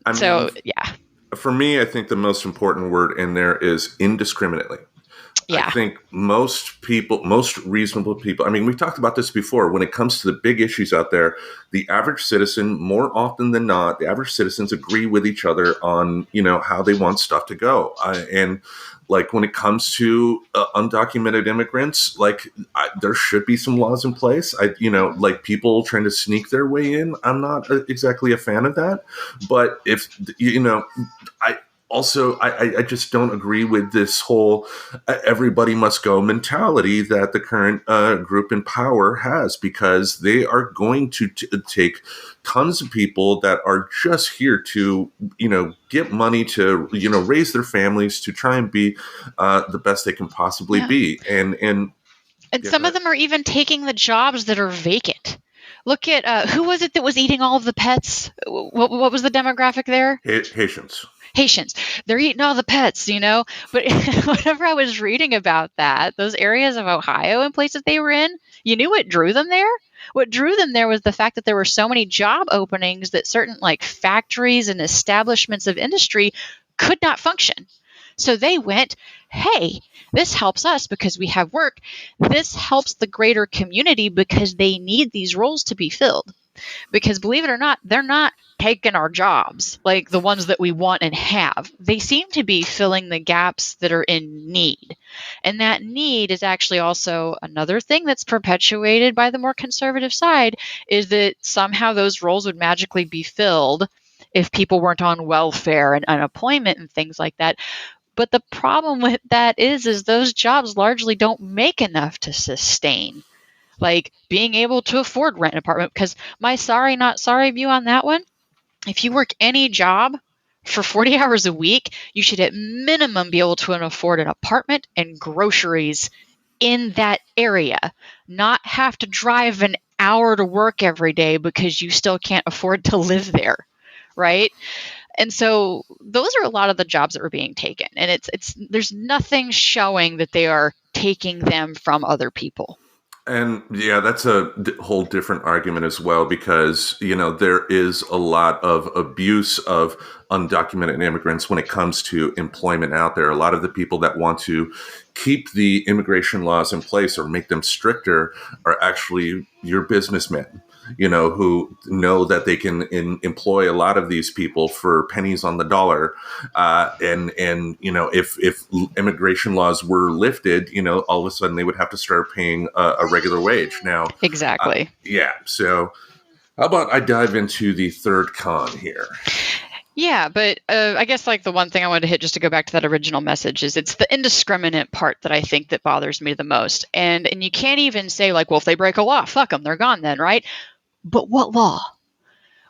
I mean, So, yeah. for me, I think the most important word in there is indiscriminately. Yeah. I think most reasonable people, I mean, we talked about this before, when it comes to the big issues out there, the average citizen, more often than not, the average citizens agree with each other on, how they want stuff to go. And like when it comes to undocumented immigrants, there should be some laws in place. Like people trying to sneak their way in. I'm not exactly a fan of that. But if, I just don't agree with this whole everybody must go mentality that the current group in power has, because they are going to take tons of people that are just here to, get money to, raise their families, to try and be the best they can possibly be. And some of them are even taking the jobs that are vacant. Look at who was it that was eating all of the pets? What was the demographic there? Haitians. They're eating all the pets, But whenever I was reading about that, those areas of Ohio and places they were in, you knew what drew them there? What drew them there was the fact that there were so many job openings that certain factories and establishments of industry could not function. So they went, hey, this helps us because we have work. This helps the greater community because they need these roles to be filled. Because believe it or not, they're not taking our jobs, like the ones that we want and have. They seem to be filling the gaps that are in need. And that need is actually also another thing that's perpetuated by the more conservative side, is that somehow those roles would magically be filled if people weren't on welfare and unemployment and things like that. But the problem with that is those jobs largely don't make enough to sustain, like being able to afford rent an apartment. Because my sorry, not sorry view on that one, if you work any job for 40 hours a week, you should at minimum be able to afford an apartment and groceries in that area, not have to drive an hour to work every day because you still can't afford to live there, right? And so those are a lot of the jobs that were being taken. And it's there's nothing showing that they are taking them from other people. And yeah, that's a whole different argument as well, because, there is a lot of abuse of undocumented immigrants when it comes to employment out there. A lot of the people that want to keep the immigration laws in place or make them stricter are actually your businessmen, who know that they can employ a lot of these people for pennies on the dollar. If immigration laws were lifted, all of a sudden they would have to start paying a regular wage now. Exactly. So how about I dive into the third con here? Yeah, but I guess the one thing I wanted to hit, just to go back to that original message, is it's the indiscriminate part that I think that bothers me the most. And you can't even say well, if they break a law, fuck them, they're gone then, right? But what law?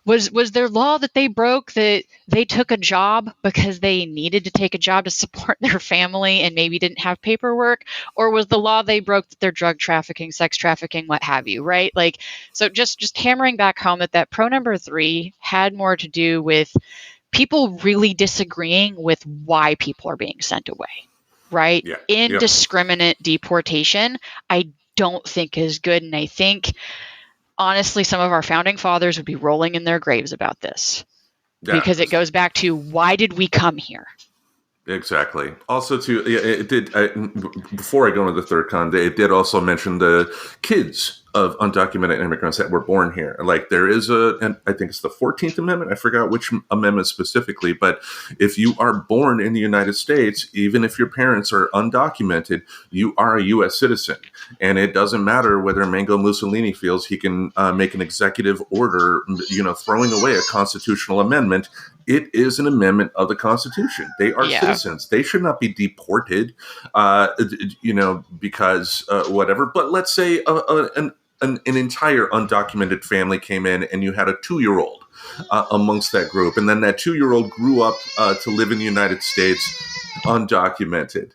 Was there law that they broke that they took a job because they needed to take a job to support their family and maybe didn't have paperwork? Or was the law they broke that they're drug trafficking, sex trafficking, what have you, right? Like, so just hammering back home that pro number 3 had more to do with people really disagreeing with why people are being sent away, right? Yeah. Indiscriminate deportation, I don't think is good. And I think, honestly, some of our founding fathers would be rolling in their graves about this, because it goes back to, why did we come here? Exactly. Also, too, it did. Before I go into the third con, it did also mention the kids of undocumented immigrants that were born here. Like, there is and I think it's the 14th Amendment. I forgot which amendment specifically, but if you are born in the United States, even if your parents are undocumented, you are a U.S. citizen, and it doesn't matter whether Mango Mussolini feels he can make an executive order, throwing away a constitutional amendment. It is an amendment of the Constitution. They are citizens. They should not be deported, because whatever. But let's say an entire undocumented family came in, and you had a 2-year-old amongst that group, and then that 2-year-old grew up to live in the United States undocumented.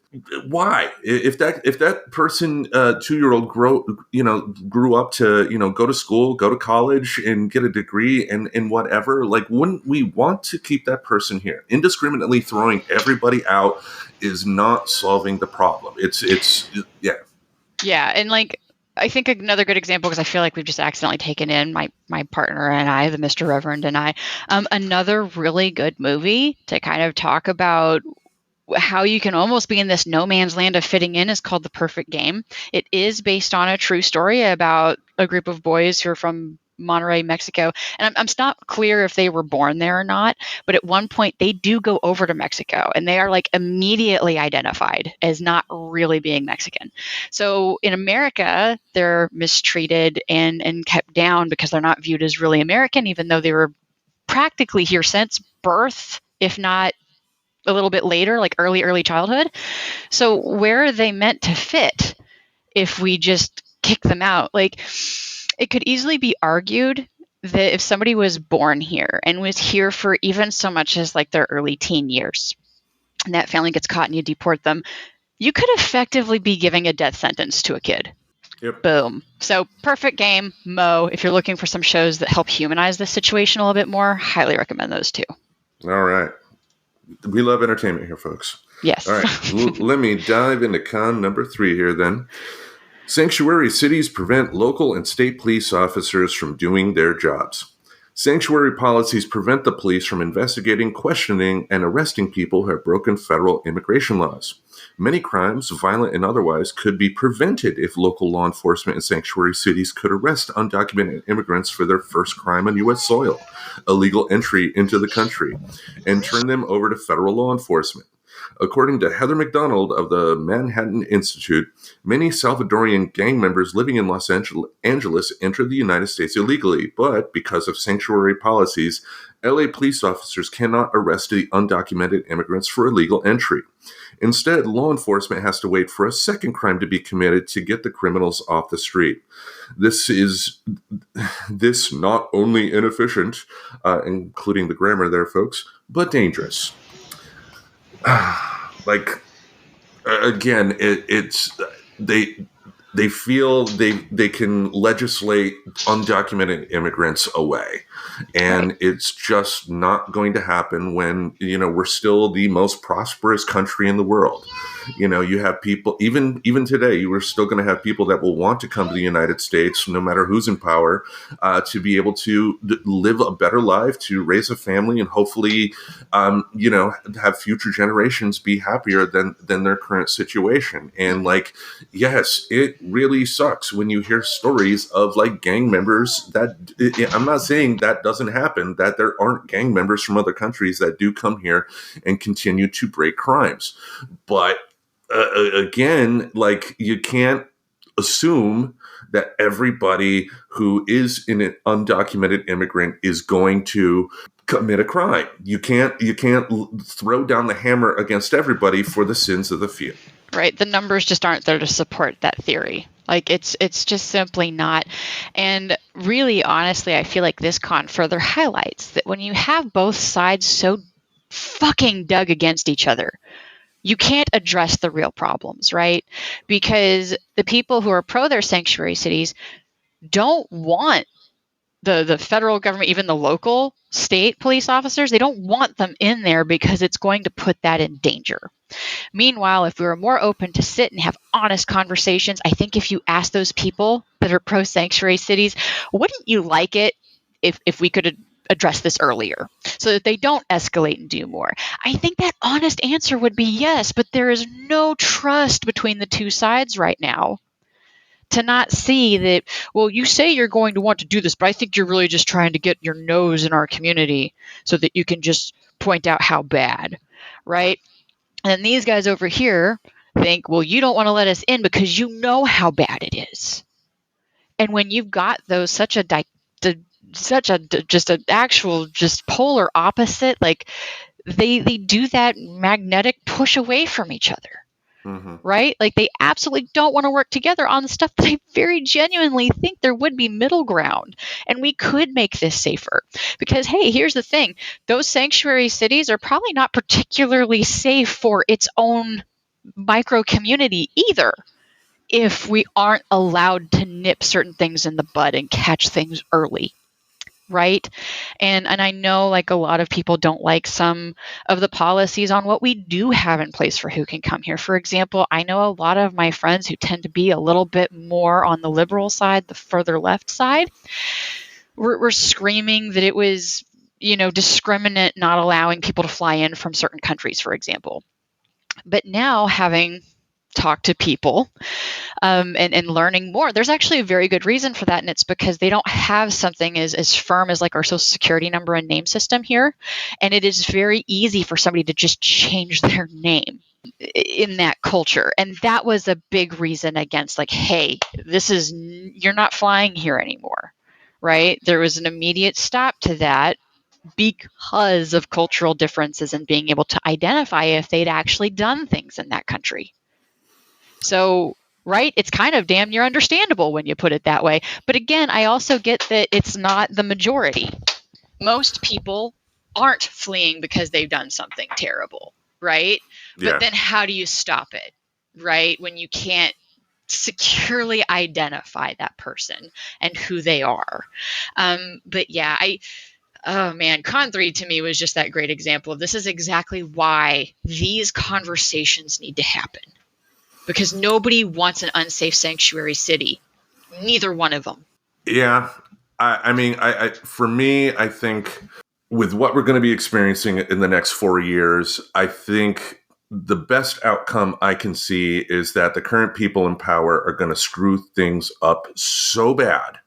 Why? If that person 2-year-old grew up to go to school, go to college, and get a degree and whatever, like, wouldn't we want to keep that person here? Indiscriminately throwing everybody out is not solving the problem. It's and like, I think another good example, because I feel like we've just accidentally taken in my partner and I, the Mr. Reverend and I, another really good movie to kind of talk about how you can almost be in this no man's land of fitting in is called The Perfect Game. It is based on a true story about a group of boys who are from Monterrey, Mexico. And I'm not clear if they were born there or not, but at one point they do go over to Mexico, and they are like immediately identified as not really being Mexican. So in America, they're mistreated and kept down because they're not viewed as really American, even though they were practically here since birth, if not a little bit later, like early childhood. So where are they meant to fit if we just kick them out? Like, it could easily be argued that if somebody was born here and was here for even so much as like their early teen years, and that family gets caught and you deport them, you could effectively be giving a death sentence to a kid. Yep. Boom. So Perfect Game, Mo, if you're looking for some shows that help humanize this situation a little bit more, highly recommend those too. All right. We love entertainment here, folks. Yes. All right. Let me dive into con number 3 here then. Sanctuary cities prevent local and state police officers from doing their jobs. Sanctuary policies prevent the police from investigating, questioning, and arresting people who have broken federal immigration laws. Many crimes, violent and otherwise, could be prevented if local law enforcement in sanctuary cities could arrest undocumented immigrants for their first crime on U.S. soil, illegal entry into the country, and turn them over to federal law enforcement. According to Heather McDonald of the Manhattan Institute, many Salvadorian gang members living in Los Angeles entered the United States illegally, but because of sanctuary policies, LA police officers cannot arrest the undocumented immigrants for illegal entry. Instead, law enforcement has to wait for a second crime to be committed to get the criminals off the street. This not only inefficient, including the grammar there, folks, but dangerous. Again, it's they feel they can legislate undocumented immigrants away, and it's just not going to happen when we're still the most prosperous country in the world. You have people, even today, you are still going to have people that will want to come to the United States, no matter who's in power, to be able to live a better life, to raise a family, and hopefully, have future generations be happier than their current situation. And yes, it really sucks when you hear stories of gang members I'm not saying that doesn't happen, that there aren't gang members from other countries that do come here and continue to break crimes. But again, you can't assume that everybody who is an undocumented immigrant is going to commit a crime. You can't throw down the hammer against everybody for the sins of the few. Right. The numbers just aren't there to support that theory. Like it's just simply not. And really, honestly, I feel like this con further highlights that when you have both sides so fucking dug against each other, you can't address the real problems, right? Because the people who are pro their sanctuary cities don't want the federal government, even the local state police officers, they don't want them in there because it's going to put that in danger. Meanwhile, if we were more open to sit and have honest conversations, I think if you ask those people that are pro sanctuary cities, wouldn't you like it if we could address this earlier so that they don't escalate and do more? I think that honest answer would be yes, but there is no trust between the two sides right now to not see that, well, you say you're going to want to do this, but I think you're really just trying to get your nose in our community so that you can just point out how bad, right? And these guys over here think, well, you don't want to let us in because you know how bad it is. And when you've got those just an actual just polar opposite, like they do that magnetic push away from each other. Mm-hmm. Right? Like they absolutely don't want to work together on the stuff that I very genuinely think there would be middle ground and we could make this safer. Because, hey, here's the thing. Those sanctuary cities are probably not particularly safe for its own micro community either if we aren't allowed to nip certain things in the bud and catch things early. Right. And I know like a lot of people don't like some of the policies on what we do have in place for who can come here. For example, I know a lot of my friends who tend to be a little bit more on the liberal side, the further left side, were screaming that it was, discriminate not allowing people to fly in from certain countries, for example. But now having talked to people and learning more, there's actually a very good reason for that. And it's because they don't have something as firm as like our social security number and name system here. And it is very easy for somebody to just change their name in that culture. And that was a big reason against like, hey, you're not flying here anymore, right? There was an immediate stop to that because of cultural differences and being able to identify if they'd actually done things in that country. So, right, it's kind of damn near understandable when you put it that way. But again, I also get that it's not the majority. Most people aren't fleeing because they've done something terrible, right? Yeah. But then how do you stop it, right? When you can't securely identify that person and who they are. But yeah, oh man, Con 3 to me was just that great example of this is exactly why these conversations need to happen. Because nobody wants an unsafe sanctuary city. Neither one of them. Yeah. I mean, for me, I think with what we're going to be experiencing in the next 4 years, I think the best outcome I can see is that the current people in power are going to screw things up so bad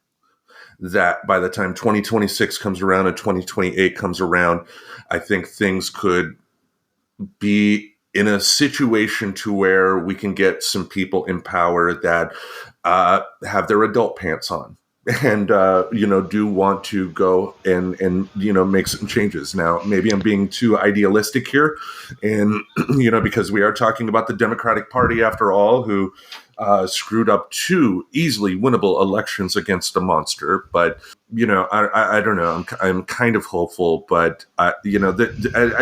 that by the time 2026 comes around and 2028 comes around, I think things could be in a situation to where we can get some people in power that have their adult pants on and, do want to go and make some changes. Now, maybe I'm being too idealistic here and, because we are talking about the Democratic Party after all, who screwed up 2 easily winnable elections against a monster. But, I don't know. I'm kind of hopeful. But, as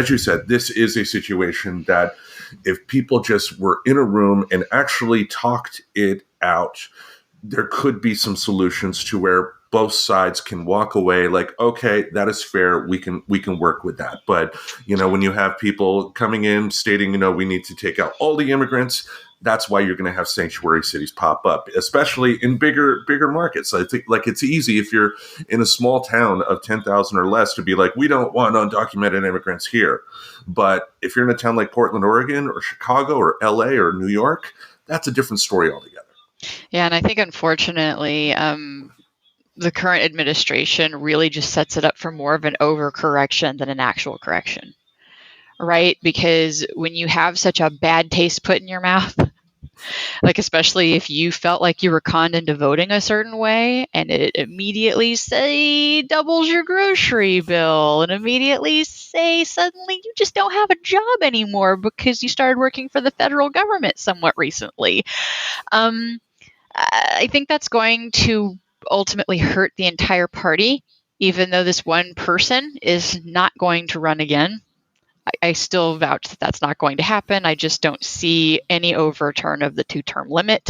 you said, this is a situation that if people just were in a room and actually talked it out, there could be some solutions to where both sides can walk away like, okay, that is fair. We can work with that. But, when you have people coming in stating, we need to take out all the immigrants, that's why you're going to have sanctuary cities pop up, especially in bigger markets. I think like it's easy if you're in a small town of 10,000 or less to be like, we don't want undocumented immigrants here. But if you're in a town like Portland, Oregon, or Chicago, or LA, or New York, that's a different story altogether. Yeah, and I think unfortunately, the current administration really just sets it up for more of an overcorrection than an actual correction, right? Because when you have such a bad taste put in your mouth, like especially if you felt like you were conned into voting a certain way and it immediately say doubles your grocery bill and immediately say suddenly you just don't have a job anymore because you started working for the federal government somewhat recently. I think that's going to ultimately hurt the entire party, even though this one person is not going to run again. I still vouch that that's not going to happen. I just don't see any overturn of the 2-term limit,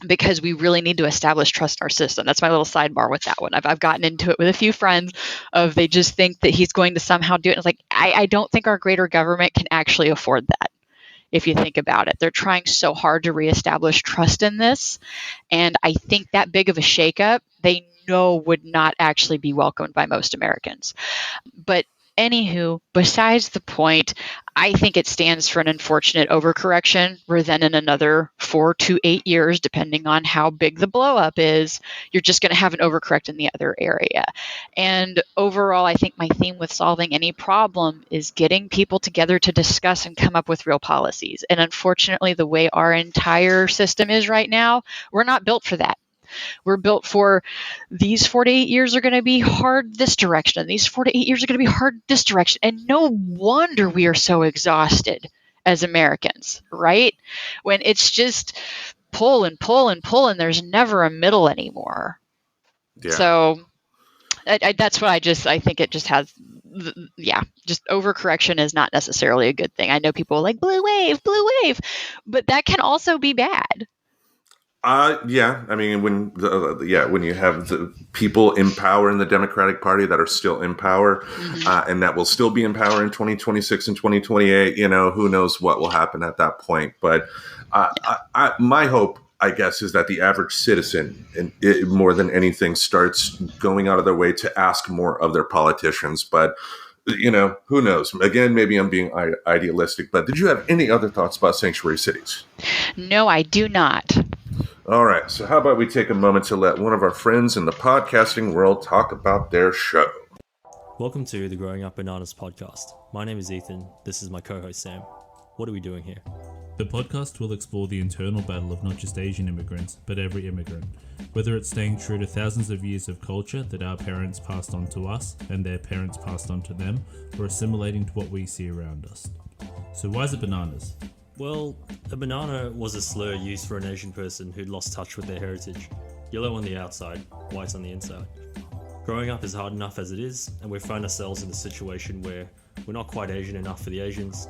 because we really need to establish trust in our system. That's my little sidebar with that one. I've gotten into it with a few friends of they just think that he's going to somehow do it. It's like, I don't think our greater government can actually afford that. If you think about it, they're trying so hard to reestablish trust in this. And I think that big of a shakeup, they know would not actually be welcomed by most Americans. But anywho, besides the point, I think it stands for an unfortunate overcorrection where then in another 4 to 8 years, depending on how big the blow up is, you're just going to have an overcorrect in the other area. And overall, I think my theme with solving any problem is getting people together to discuss and come up with real policies. And unfortunately, the way our entire system is right now, we're not built for that. We're built for these 4 to 8 years are going to be hard this direction. These 4 to 8 years are going to be hard this direction. And no wonder we are so exhausted as Americans, right? When it's just pull and pull and pull and there's never a middle anymore. Yeah. So that's what I think it just has. Yeah, just overcorrection is not necessarily a good thing. I know people are like blue wave, but that can also be bad. Yeah. I mean, when you have the people in power in the Democratic Party that are still in power, and that will still be in power in 2026 and 2028, who knows what will happen at that point. But my hope, I guess, is that the average citizen, more than anything, starts going out of their way to ask more of their politicians. But who knows? Again, maybe I'm being idealistic. But did you have any other thoughts about sanctuary cities? No, I do not. All right, so how about we take a moment to let one of our friends in the podcasting world talk about their show. Welcome to the Growing Up Bananas podcast. My name is Ethan. This is my co-host Sam. What are we doing here? The podcast will explore the internal battle of not just Asian immigrants, but every immigrant. Whether it's staying true to thousands of years of culture that our parents passed on to us and their parents passed on to them, or assimilating to what we see around us. So why is it bananas? Well, a banana was a slur used for an Asian person who'd lost touch with their heritage. Yellow on the outside, white on the inside. Growing up is hard enough as it is, and we find ourselves in a situation where we're not quite Asian enough for the Asians,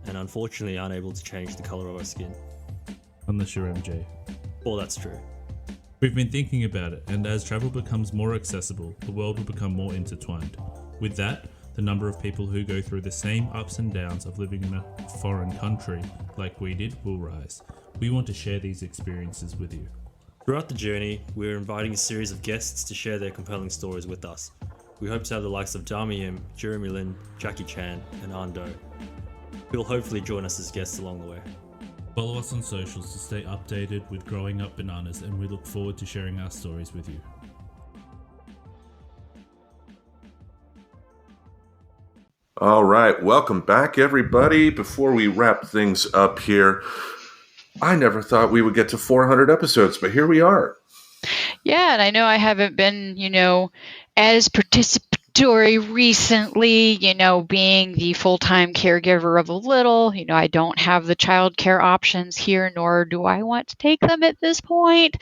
and unfortunately aren't able to change the colour of our skin. Unless you're MJ. Well, that's true. We've been thinking about it, and as travel becomes more accessible, the world will become more intertwined. With that, the number of people who go through the same ups and downs of living in a foreign country like we did will rise. We want to share these experiences with you. Throughout the journey, we're inviting a series of guests to share their compelling stories with us. We hope to have the likes of Dami Yim, Jeremy Lin, Jackie Chan, and Ando, who will hopefully join us as guests along the way. Follow us on socials to stay updated with Growing Up Bananas, and we look forward to sharing our stories with you. All right, welcome back, everybody. Before we wrap things up here, I never thought we would get to 400 episodes, but here we are. Yeah, and I know I haven't been, as participatory recently, being the full-time caregiver of a little. I don't have the child care options here, nor do I want to take them at this point.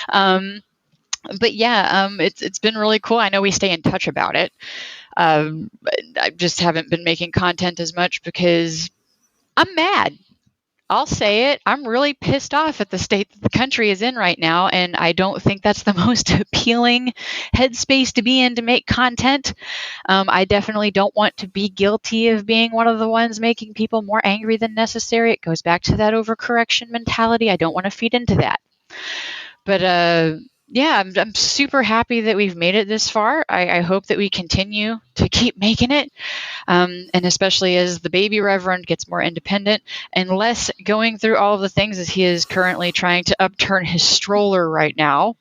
But yeah, it's been really cool. I know we stay in touch about it. I just haven't been making content as much because I'm mad. I'll say it. I'm really pissed off at the state that the country is in right now, and I don't think that's the most appealing headspace to be in to make content. I definitely don't want to be guilty of being one of the ones making people more angry than necessary. It goes back to that overcorrection mentality. I don't want to feed into that. But yeah, I'm super happy that we've made it this far. I hope that we continue to keep making it, and especially as the baby Reverend gets more independent and less going through all of the things as he is currently trying to upturn his stroller right now.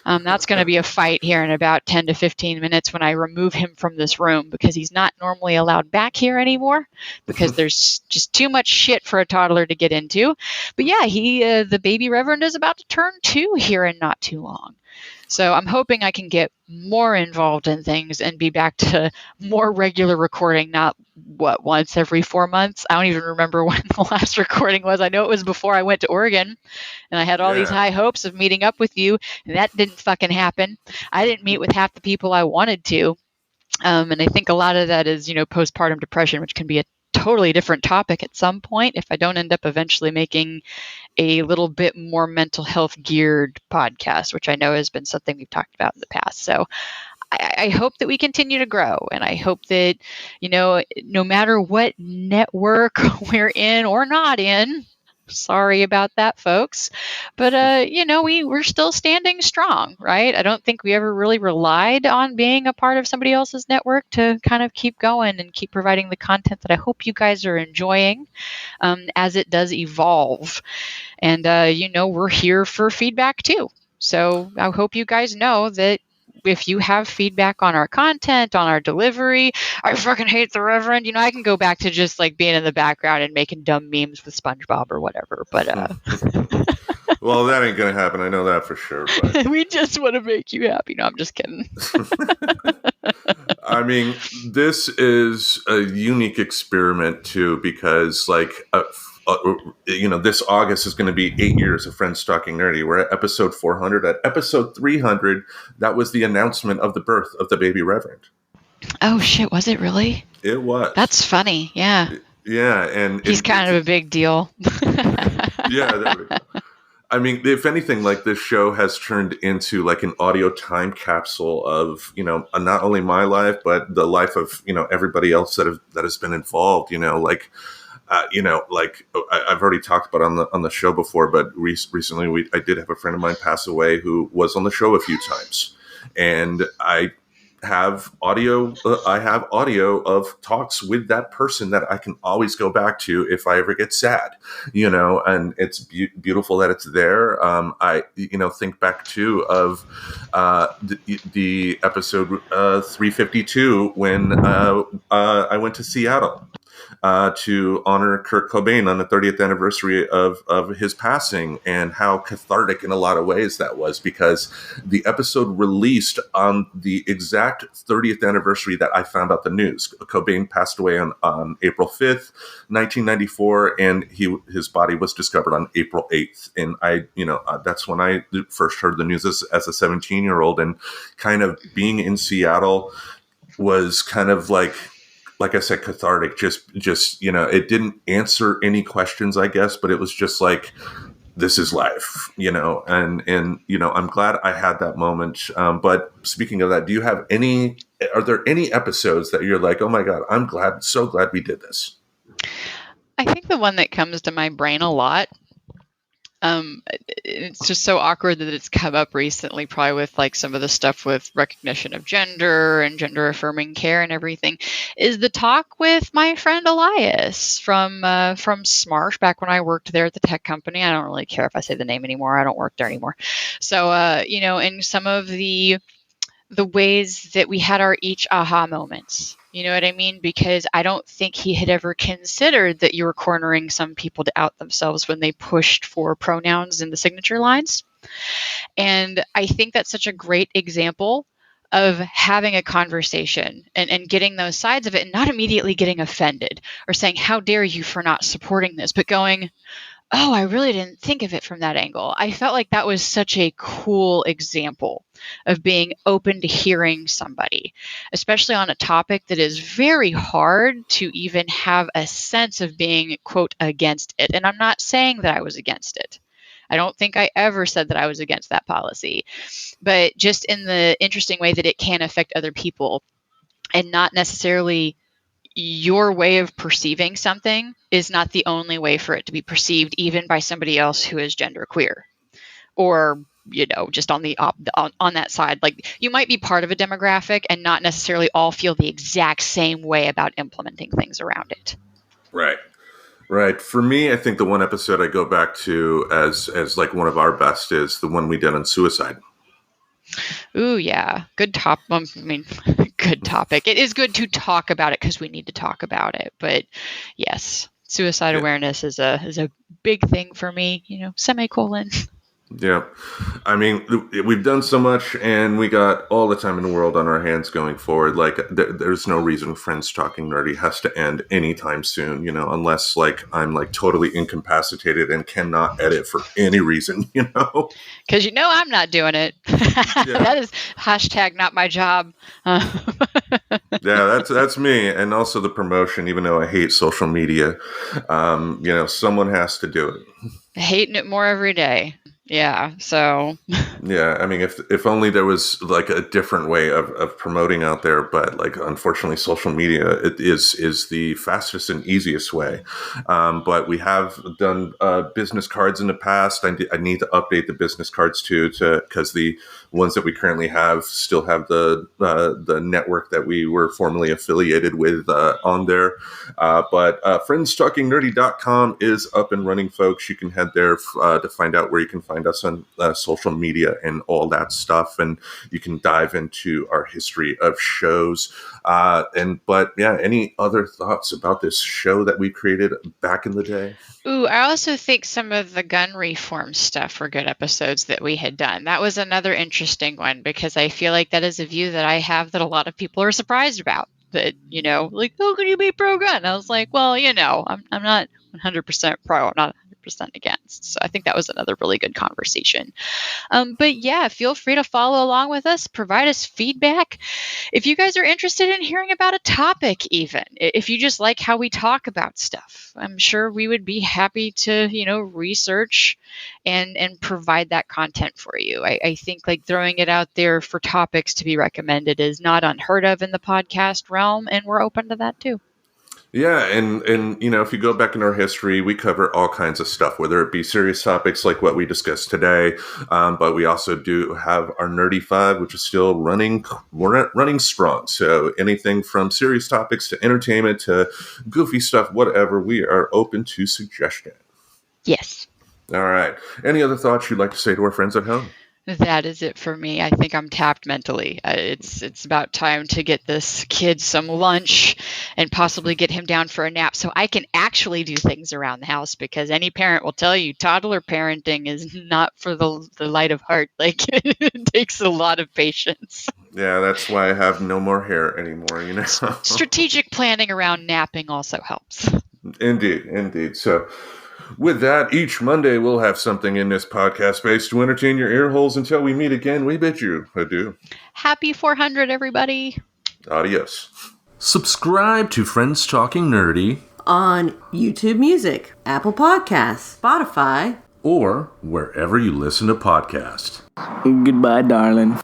That's going to be a fight here in about 10 to 15 minutes when I remove him from this room, because he's not normally allowed back here anymore because there's just too much shit for a toddler to get into. But yeah, the baby Reverend is about to turn 2 here in not too long. So I'm hoping I can get more involved in things and be back to more regular recording, not once every 4 months. I don't even remember when the last recording was. I know it was before I went to Oregon, and I had all these high hopes of meeting up with you, and that didn't fucking happen. I didn't meet with half the people I wanted to. And I think a lot of that is, postpartum depression, which can be a totally different topic at some point if I don't end up eventually making a little bit more mental health geared podcast, which I know has been something we've talked about in the past. So I hope that we continue to grow, and I hope that, no matter what network we're in or not in, sorry about that, folks, but we're still standing strong, right? I don't think we ever really relied on being a part of somebody else's network to kind of keep going and keep providing the content that I hope you guys are enjoying as it does evolve. And we're here for feedback too. So I hope you guys know that if you have feedback on our content, on our delivery, I fucking hate the Reverend, I can go back to just like being in the background and making dumb memes with SpongeBob or whatever. But well, that ain't gonna happen. I know that for sure. But we just want to make you happy. No, I'm just kidding. I mean, this is a unique experiment too, because this August is going to be 8 years of Friends Talking Nerdy. We're at episode 400. At episode 300, that was the announcement of the birth of the baby Reverend. Oh shit! Was it really? It was. That's funny. Yeah. Yeah, and he's kind of a big deal. Yeah. I mean, if anything, like this show has turned into like an audio time capsule of, not only my life, but the life of, everybody else that has been involved, I've already talked about on the show before, but recently I did have a friend of mine pass away who was on the show a few times, and I have audio of talks with that person that I can always go back to if I ever get sad, and it's beautiful that it's there. I think back to of the episode 352 when I went to Seattle to honor Kurt Cobain on the 30th anniversary of his passing, and how cathartic in a lot of ways that was, because the episode released on the exact 30th anniversary that I found out the news. Cobain passed away on April 5th, 1994, and his body was discovered on April 8th. And that's when I first heard the news as a 17-year-old, and kind of being in Seattle was kind of like I said, cathartic. Just it didn't answer any questions, I guess, but it was just like, this is life, and I'm glad I had that moment. But speaking of that, are there any episodes that you're like, oh my God, so glad we did this? I think the one that comes to my brain a lot, it's just so awkward that it's come up recently, probably with like some of the stuff with recognition of gender and gender affirming care and everything, is the talk with my friend Elias from Smarsh back when I worked there at the tech company. I don't really care if I say the name anymore. I don't work there anymore. So, and some of the ways that we had our each aha moments. You know what I mean? Because I don't think he had ever considered that you were cornering some people to out themselves when they pushed for pronouns in the signature lines. And I think that's such a great example of having a conversation and getting those sides of it, and not immediately getting offended or saying, how dare you for not supporting this, but going, oh, I really didn't think of it from that angle. I felt like that was such a cool example of being open to hearing somebody, especially on a topic that is very hard to even have a sense of being, quote, against it. And I'm not saying that I was against it. I don't think I ever said that I was against that policy, but just in the interesting way that it can affect other people, and not necessarily your way of perceiving something is not the only way for it to be perceived, even by somebody else who is genderqueer, or just on on that side. Like, you might be part of a demographic and not necessarily all feel the exact same way about implementing things around it. Right. For me, I think the one episode I go back to as like one of our best is the one we did on suicide. Ooh, yeah. Good good topic. It is good to talk about it because we need to talk about it. But yes, suicide awareness is a big thing for me, semicolon. Yeah. I mean, we've done so much and we got all the time in the world on our hands going forward. Like, there's no reason Friends Talking Nerdy has to end anytime soon, unless, like, I'm, like, totally incapacitated and cannot edit for any reason, Because I'm not doing it. That is hashtag not my job. Yeah, that's me. And also the promotion, even though I hate social media, someone has to do it. Hating it more every day. Yeah, so Yeah, I mean, if only there was like a different way of promoting out there, but like unfortunately, social media it is the fastest and easiest way. But we have done business cards in the past. I need to update the business cards too, because the ones that we currently have still have the network that we were formerly affiliated with on there. But friendstalkingnerdy.com is up and running, folks. You can head there to find out where you can find us on social media and all that stuff, and you can dive into our history of shows. Any other thoughts about this show that we created back in the day? Ooh, I also think some of the gun reform stuff were good episodes that we had done. That was another interesting one because I feel like that is a view that I have that a lot of people are surprised about. That, like, oh, can you be pro-gun? I was like, well, I'm not 100% pro, I'm not 100% against. So I think that was another really good conversation. But yeah, feel free to follow along with us, provide us feedback. If you guys are interested in hearing about a topic, even if you just like how we talk about stuff, I'm sure we would be happy to, research and provide that content for you. I think like throwing it out there for topics to be recommended is not unheard of in the podcast realm, and we're open to that too. Yeah, and if you go back in our history, we cover all kinds of stuff, whether it be serious topics like what we discussed today, but we also do have our Nerdy Five, which is still running strong. So anything from serious topics to entertainment to goofy stuff, whatever, we are open to suggestion. Yes. All right. Any other thoughts you'd like to say to our friends at home? That is it for me. I think I'm tapped mentally. It's about time to get this kid some lunch and possibly get him down for a nap so I can actually do things around the house, because any parent will tell you toddler parenting is not for the light of heart. Like, it takes a lot of patience. Yeah, that's why I have no more hair anymore, Strategic planning around napping also helps. Indeed. So with that, each Monday we'll have something in this podcast space to entertain your ear holes. Until we meet again, we bid you adieu. Happy 400, everybody. Adios. Subscribe to Friends Talking Nerdy on YouTube Music, Apple Podcasts, Spotify, or wherever you listen to podcasts. Goodbye, darling.